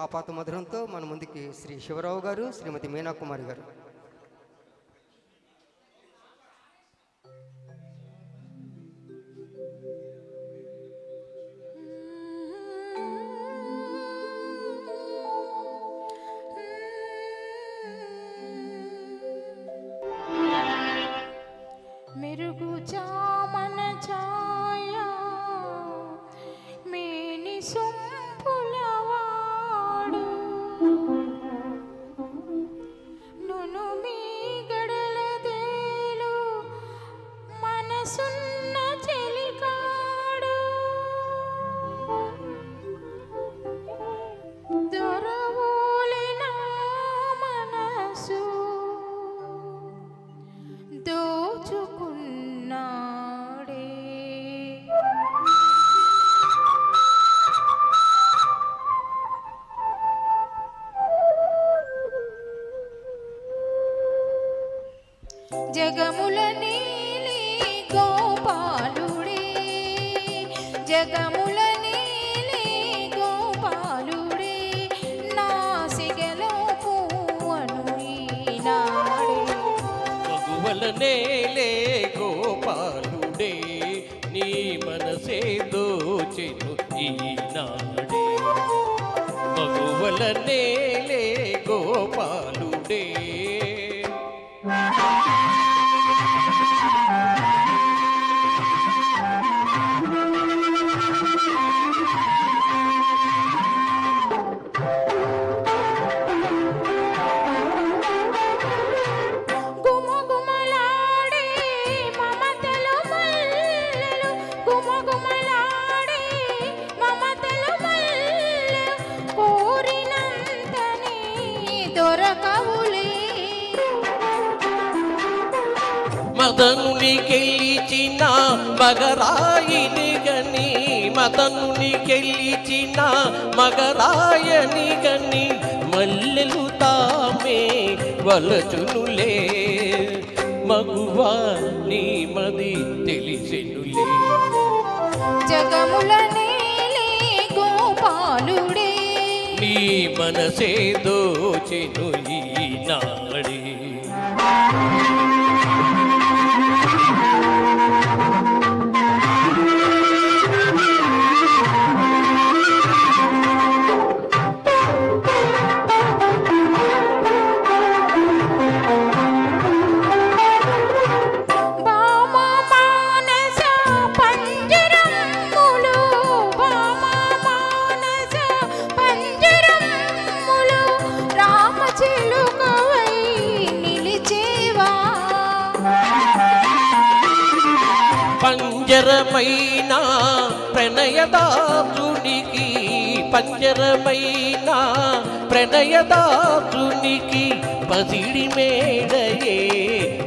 ఆపాత మధురంతో మన ముందుకి శ్రీ శివరావు గారు, శ్రీమతి మీనా కుమారి గారు. మెరుగు చామన ఛాయ మేని సొంపులవాడు నును మీ గడలదేలు మనసున్న చెలికాడు దొరవోలిన మనసు దోచుకున్నాడే. జగముల నీలి గోపాలుడే, జగముల నీలి గోపాలుడే, నాసిగలో పువ్వను ఈనాడే. మగువల నేలే గోపాలుడే, నీ మనసే దోచెను ఈనాడే. మగువల నేలే గోపాలుడే. గుమగుమలాడే మమతలు మల్లెలు, గుమగుమలాడే మమతలు మల్లెలు, కోరినంతనే దొరకవులే. మదనుని గెలిచిన మగరాయిని గని, మదనుని గెలిచిన మగరాయని గని, మల్లెలు తామే వలచునులే. మగువా నీ మది తెలిసెనులే. జగముల నేలే గోపాలుడే, నీ మనసే దోచెను ఈనాడే. పంజరమైన ప్రణయదాసునికి, పంజరమైన ప్రణయదాసునికి, పసిడి మేడయే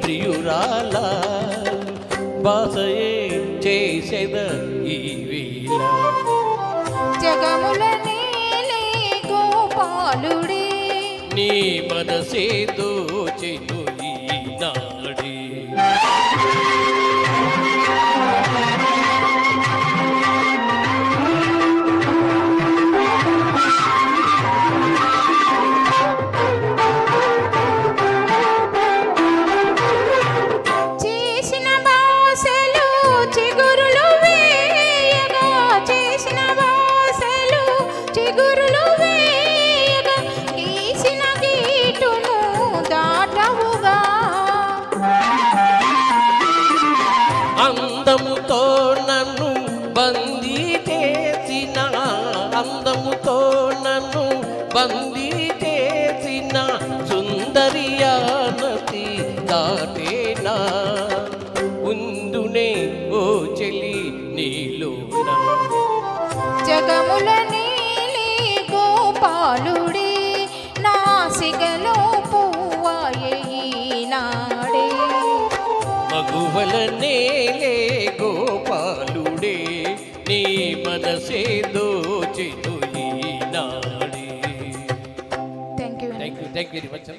ప్రియురాల బాసయే చేసెద ఈ వేళ. జగముల నేలే గోపాలుడే, నీ మనసే దోచెను ఈనాడే. చేసిన బాసలు చిగురులు వేయగా, చేసిన బాసలు చిగురులు వేయగా, గీసిన గీటును దాటవుగా. అందముతో నన్ను బందీ చేసిన, అందముతో నన్ను బందీ చేసిన సుందరియానతి దాటేనా. ఉందునే ఓ చెలి నీలోన. జగముల నీలి గోపాలుడే, నాసిగలో పువ్వాయే ఈనాడే. మగువల నేలే గోపాలుడే, నీ మనసే దోచెను ఈనాడే. Thank you thank you very much.